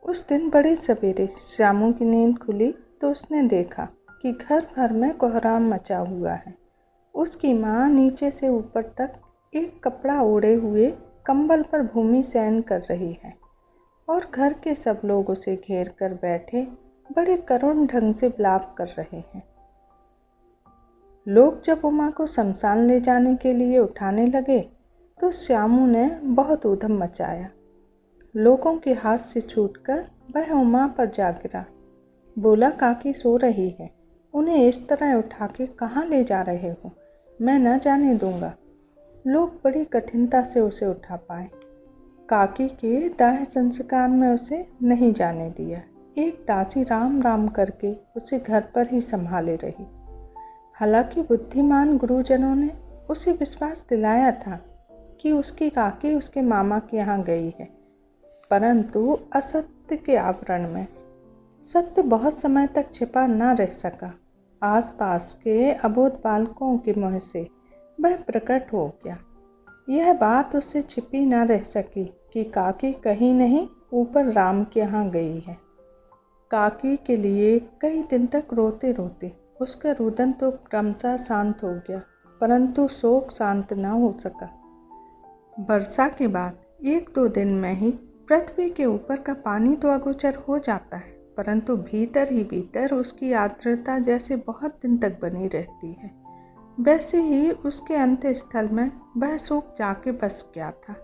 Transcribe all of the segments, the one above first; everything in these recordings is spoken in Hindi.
उस दिन बड़े सवेरे श्यामू की नींद खुली तो उसने देखा कि घर भर में कोहराम मचा हुआ है। उसकी माँ नीचे से ऊपर तक एक कपड़ा ओढ़े हुए कंबल पर भूमि शयन कर रही है और घर के सब लोग उसे घेर कर बैठे बड़े करुण ढंग से विलाप कर रहे हैं। लोग जब उमा को शमशान ले जाने के लिए उठाने लगे तो श्यामू ने बहुत ऊधम मचाया। लोगों के हाथ से छूटकर वह उमा पर जा गिरा। बोला, काकी सो रही है, उन्हें इस तरह उठा के कहाँ ले जा रहे हो? मैं न जाने दूंगा। लोग बड़ी कठिनता से उसे उठा पाए। काकी के दाह संस्कार में उसे नहीं जाने दिया। एक दासी राम राम करके उसे घर पर ही संभाले रही। हालांकि बुद्धिमान गुरुजनों ने उसे विश्वास दिलाया था कि उसकी काकी उसके मामा के यहाँ गई है, परंतु असत्य के आवरण में सत्य बहुत समय तक छिपा न रह सका। आसपास के अबोध बालकों के मुँह से वह प्रकट हो गया। यह बात उससे छिपी न रह सकी कि काकी कहीं नहीं ऊपर राम के यहाँ गई है। काकी के लिए कई दिन तक रोते रोते उसका रुदन तो क्रमशः शांत हो गया, परंतु शोक शांत न हो सका। वर्षा के बाद 1-2 दिन में ही पृथ्वी के ऊपर का पानी तो अगोचर हो जाता है, परंतु भीतर ही भीतर उसकी आर्द्रता जैसे बहुत दिन तक बनी रहती है। वैसे ही उसके अंत्य स्थल में वह शोक जाके बस गया था।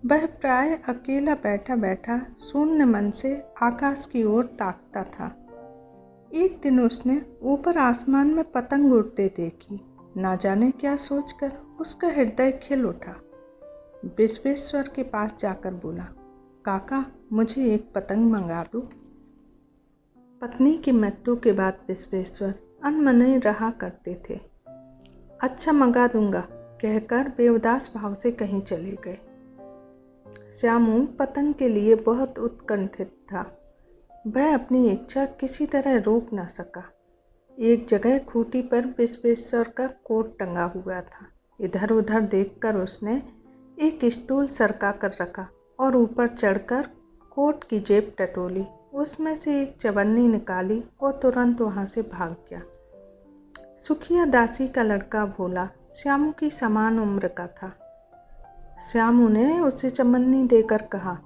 वह प्राय अकेला बैठा बैठा शून्य मन से आकाश की ओर ताकता था। एक दिन उसने ऊपर आसमान में पतंग उड़ते देखी। ना जाने क्या सोचकर उसका हृदय खिल उठा। विश्वेश्वर के पास जाकर बोला, काका मुझे एक पतंग मंगा दो। पत्नी की मृत्यु के बाद विश्वेश्वर अनमने रहा करते थे। अच्छा मंगा दूंगा कहकर बेउदास भाव से कहीं चले गए। श्यामू पतंग के लिए बहुत उत्कंठित था। वह अपनी इच्छा किसी तरह रोक न सका। एक जगह खूंटी पर विश्वेश्वर का कोट टंगा हुआ था। इधर उधर देखकर उसने एक स्टूल सरका कर रखा और ऊपर चढ़कर कोट की जेब टटोली, उसमें से एक चवन्नी निकाली और तुरंत वहाँ से भाग गया। सुखिया दासी का लड़का भोला श्यामू की समान उम्र का था। श्यामू ने उसे चवन्नी देकर कहा,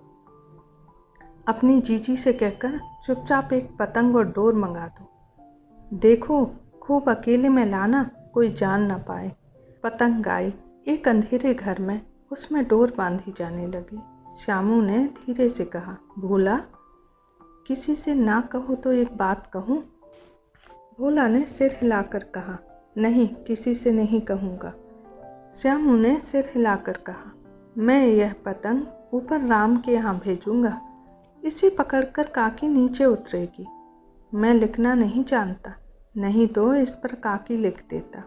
अपनी जीजी से कहकर चुपचाप एक पतंग और डोर मंगा दो। देखो खूब अकेले में लाना, कोई जान न पाए। पतंग आई। एक अंधेरे घर में उसमें डोर बांधी जाने लगी। श्यामू ने धीरे से कहा, भोला किसी से ना कहो तो एक बात कहूँ? भोला ने सिर हिलाकर कहा, नहीं किसी से नहीं कहूँगा। श्यामू ने सिर हिलाकर कहा, मैं यह पतंग ऊपर राम के यहाँ भेजूँगा। इसे पकड़कर काकी नीचे उतरेगी। मैं लिखना नहीं जानता, नहीं तो इस पर काकी लिख देता।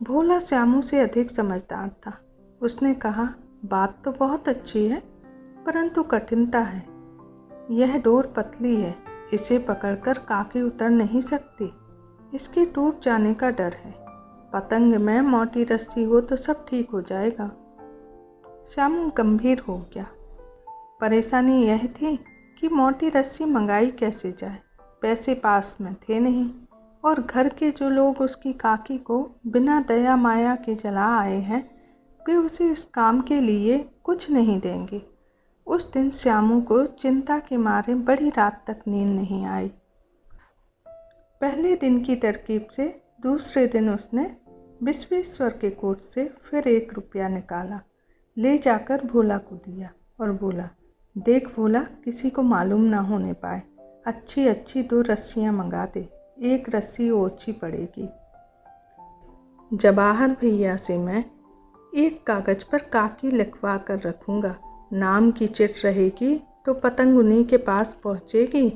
भोला श्यामू से अधिक समझदार था। उसने कहा, बात तो बहुत अच्छी है, परंतु कठिनता है। यह डोर पतली है, इसे पकड़कर काकी उतर नहीं सकती। इसके टूट जाने का डर है। पतंग में मोटी रस्सी हो तो सब ठीक हो जाएगा। श्यामू गंभीर हो गया। परेशानी यह थी कि मोटी रस्सी मंगाई कैसे जाए। पैसे पास में थे नहीं और घर के जो लोग उसकी काकी को बिना दया माया के जला आए हैं, वे उसे इस काम के लिए कुछ नहीं देंगे। उस दिन श्यामू को चिंता के मारे बड़ी रात तक नींद नहीं आई। पहले दिन की तरकीब से दूसरे दिन उसने विश्वेश्वर के कोट से फिर 1 रुपया निकाला, ले जाकर भोला को दिया और बोला, देख भोला किसी को मालूम ना होने पाए। अच्छी अच्छी 2 रस्सियाँ मंगा दे, एक रस्सी ओछी पड़ेगी। जवाहर भैया से मैं एक कागज़ पर काकी लिखवा कर रखूँगा। नाम की चिट रहेगी तो पतंग उन्हीं के पास पहुँचेगी।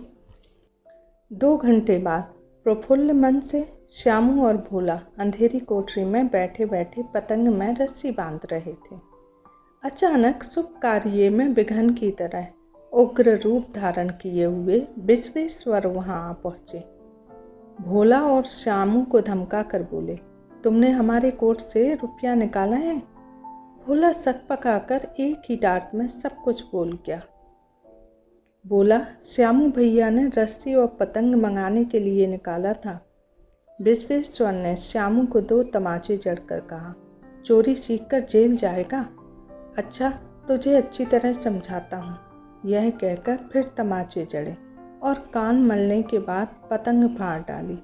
2 घंटे बाद प्रफुल्ल मन से श्यामू और भोला अंधेरी कोठरी में बैठे बैठे पतंग में रस्सी बांध रहे थे। अचानक शुभ कार्य में विघ्न की तरह उग्र रूप धारण किए हुए विश्वेश्वर वहां आ पहुँचे। भोला और श्यामू को धमका कर बोले, तुमने हमारे कोट से रुपया निकाला है? भोला सक पकाकर एक ही डांट में सब कुछ बोल गया। बोला, श्यामू भैया ने रस्सी और पतंग मंगाने के लिए निकाला था। विश्वेश्वर ने श्यामू को 2 तमाचे जड़कर कहा, चोरी सीखकर जेल जाएगा? अच्छा, तुझे अच्छी तरह समझाता हूँ। यह कहकर फिर तमाचे जड़े और कान मलने के बाद पतंग फाड़ डाली।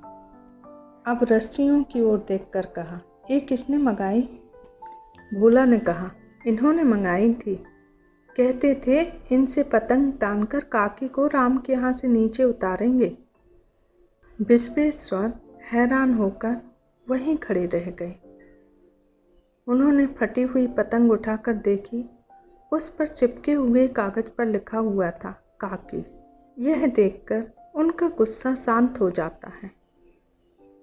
अब रस्सियों की ओर देखकर कहा, ये किसने मंगाई? भोला ने कहा, इन्होंने मंगाई थी। कहते थे इनसे पतंग तानकर काकी को राम के यहाँ से नीचे उतारेंगे। विश्वेश्वर हैरान होकर वहीं खड़े रह गए। उन्होंने फटी हुई पतंग उठाकर देखी। उस पर चिपके हुए कागज पर लिखा हुआ था, काकी। यह देखकर उनका गुस्सा शांत हो जाता है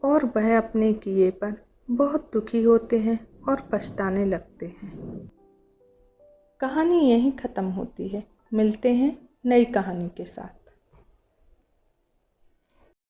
और वह अपने किए पर बहुत दुखी होते हैं और पछताने लगते हैं। कहानी यहीं ख़त्म होती है। मिलते हैं नई कहानी के साथ।